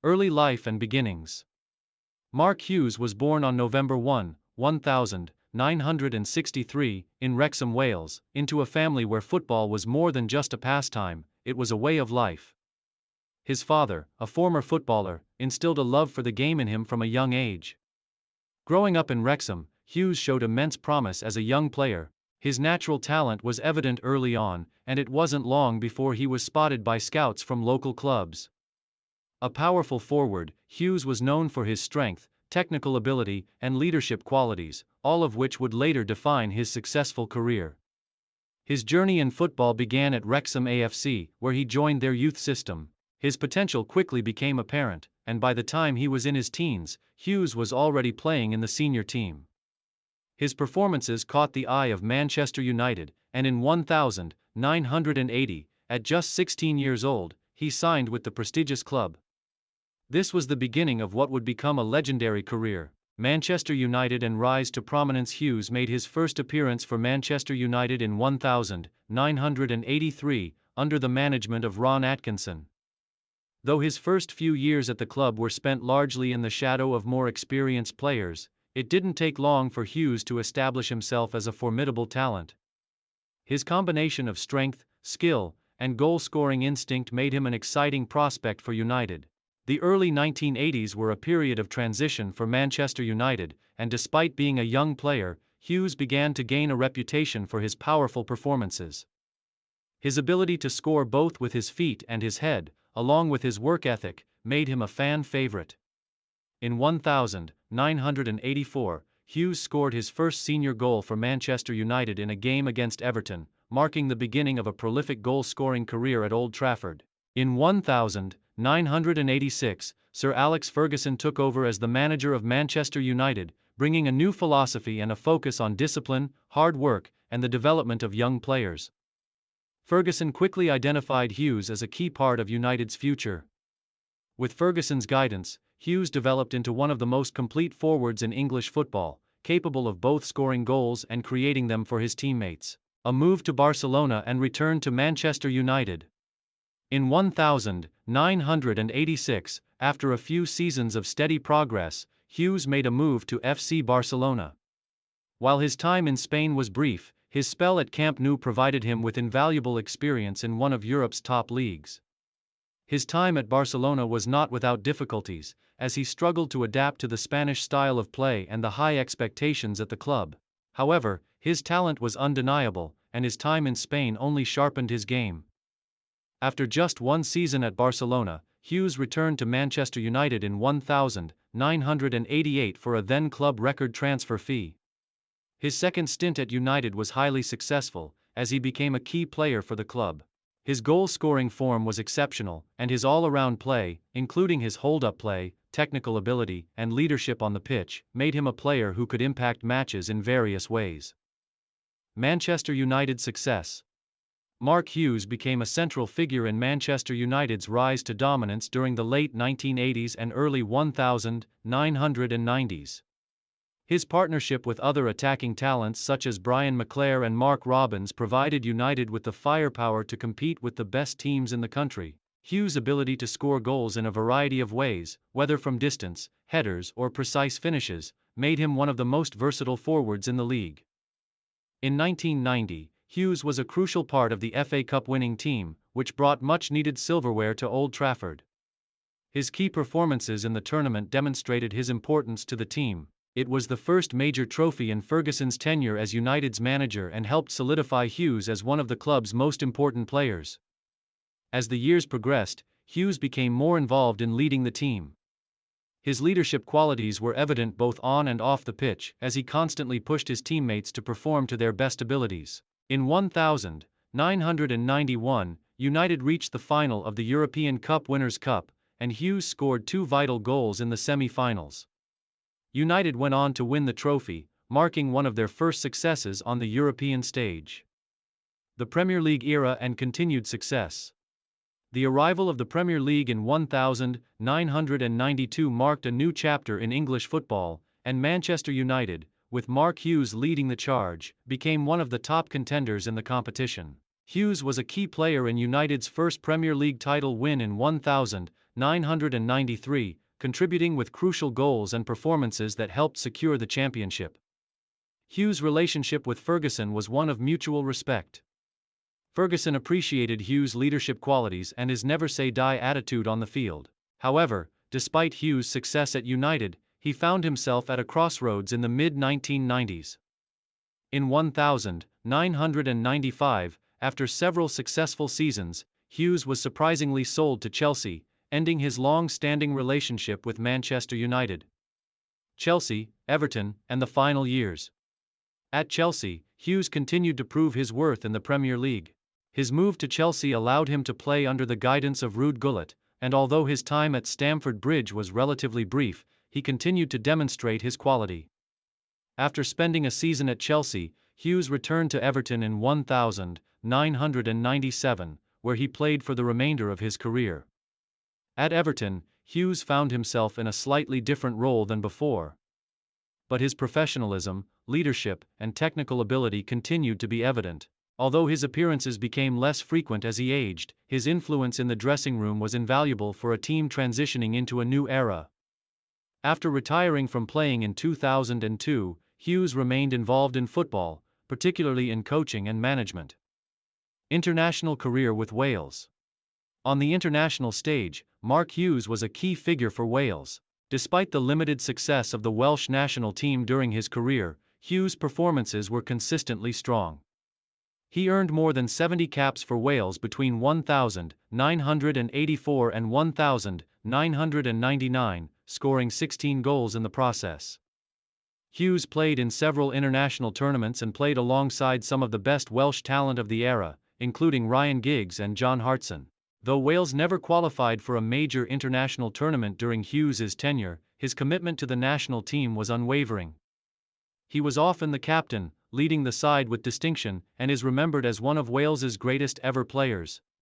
Early life and beginnings. Mark Hughes was born on November 1, 1963, in Wrexham, Wales, into a family where football was more than just a pastime, it was a way of life. His father, a former footballer, instilled a love for the game in him from a young age. Growing up in Wrexham, Hughes showed immense promise as a young player. His natural talent was evident early on, and it wasn't long before he was spotted by scouts from local clubs. A powerful forward, Hughes was known for his strength, technical ability, and leadership qualities, all of which would later define his successful career. His journey in football began at Wrexham AFC, where he joined their youth system. His potential quickly became apparent, and by the time he was in his teens, Hughes was already playing in the senior team. His performances caught the eye of Manchester United, and in 1980, at just 16 years old, he signed with the prestigious club. This was the beginning of what would become a legendary career. Manchester United and rise to prominence. Hughes made his first appearance for Manchester United in 1983, under the management of Ron Atkinson. Though his first few years at the club were spent largely in the shadow of more experienced players, it didn't take long for Hughes to establish himself as a formidable talent. His combination of strength, skill, and goal-scoring instinct made him an exciting prospect for United. The early 1980s were a period of transition for Manchester United, and despite being a young player, Hughes began to gain a reputation for his powerful performances. His ability to score both with his feet and his head, along with his work ethic, made him a fan favorite. In 1984, Hughes scored his first senior goal for Manchester United in a game against Everton, marking the beginning of a prolific goal-scoring career at Old Trafford. In 1986, Sir Alex Ferguson took over as the manager of Manchester United, bringing a new philosophy and a focus on discipline, hard work, and the development of young players. Ferguson quickly identified Hughes as a key part of United's future. With Ferguson's guidance, Hughes developed into one of the most complete forwards in English football, capable of both scoring goals and creating them for his teammates. A move to Barcelona and return to Manchester United. In 1986, after a few seasons of steady progress, Hughes made a move to FC Barcelona. While his time in Spain was brief, his spell at Camp Nou provided him with invaluable experience in one of Europe's top leagues. His time at Barcelona was not without difficulties, as he struggled to adapt to the Spanish style of play and the high expectations at the club. However, his talent was undeniable, and his time in Spain only sharpened his game. After just one season at Barcelona, Hughes returned to Manchester United in 1988 for a then-club record transfer fee. His second stint at United was highly successful, as he became a key player for the club. His goal-scoring form was exceptional, and his all-around play, including his hold-up play, technical ability, and leadership on the pitch, made him a player who could impact matches in various ways. Manchester United's success. Mark Hughes became a central figure in Manchester United's rise to dominance during the late 1980s and early 1990s. His partnership with other attacking talents such as Brian McClair and Mark Robins provided United with the firepower to compete with the best teams in the country. Hughes' ability to score goals in a variety of ways, whether from distance, headers, or precise finishes, made him one of the most versatile forwards in the league. In 1990, Hughes was a crucial part of the FA Cup winning team, which brought much-needed silverware to Old Trafford. His key performances in the tournament demonstrated his importance to the team. It was the first major trophy in Ferguson's tenure as United's manager and helped solidify Hughes as one of the club's most important players. As the years progressed, Hughes became more involved in leading the team. His leadership qualities were evident both on and off the pitch, as he constantly pushed his teammates to perform to their best abilities. In 1991, United reached the final of the European Cup Winners' Cup, and Hughes scored 2 vital goals in the semi-finals. United went on to win the trophy, marking one of their first successes on the European stage. The Premier League era and continued success. The arrival of the Premier League in 1992 marked a new chapter in English football, and Manchester United, with Mark Hughes leading the charge, became one of the top contenders in the competition. Hughes was a key player in United's first Premier League title win in 1992 993, contributing with crucial goals and performances that helped secure the championship. Hughes' relationship with Ferguson was one of mutual respect. Ferguson appreciated Hughes' leadership qualities and his never-say-die attitude on the field. However, despite Hughes' success at United, he found himself at a crossroads in the mid-1990s. In 1995, after several successful seasons, Hughes was surprisingly sold to Chelsea, ending his long-standing relationship with Manchester United. Chelsea, Everton, and the final years. At Chelsea, Hughes continued to prove his worth in the Premier League. His move to Chelsea allowed him to play under the guidance of Ruud Gullit, and although his time at Stamford Bridge was relatively brief, he continued to demonstrate his quality. After spending a season at Chelsea, Hughes returned to Everton in 1997, where he played for the remainder of his career. At Everton, Hughes found himself in a slightly different role than before. But his professionalism, leadership, and technical ability continued to be evident. Although his appearances became less frequent as he aged, his influence in the dressing room was invaluable for a team transitioning into a new era. After retiring from playing in 2002, Hughes remained involved in football, particularly in coaching and management. International career with Wales. On the international stage, Mark Hughes was a key figure for Wales. Despite the limited success of the Welsh national team during his career, Hughes' performances were consistently strong. He earned more than 70 caps for Wales between 1984 and 1999, scoring 16 goals in the process. Hughes played in several international tournaments and played alongside some of the best Welsh talent of the era, including Ryan Giggs and John Hartson. Though Wales never qualified for a major international tournament during Hughes' tenure, his commitment to the national team was unwavering. He was often the captain, leading the side with distinction, and is remembered as one of Wales's greatest ever players.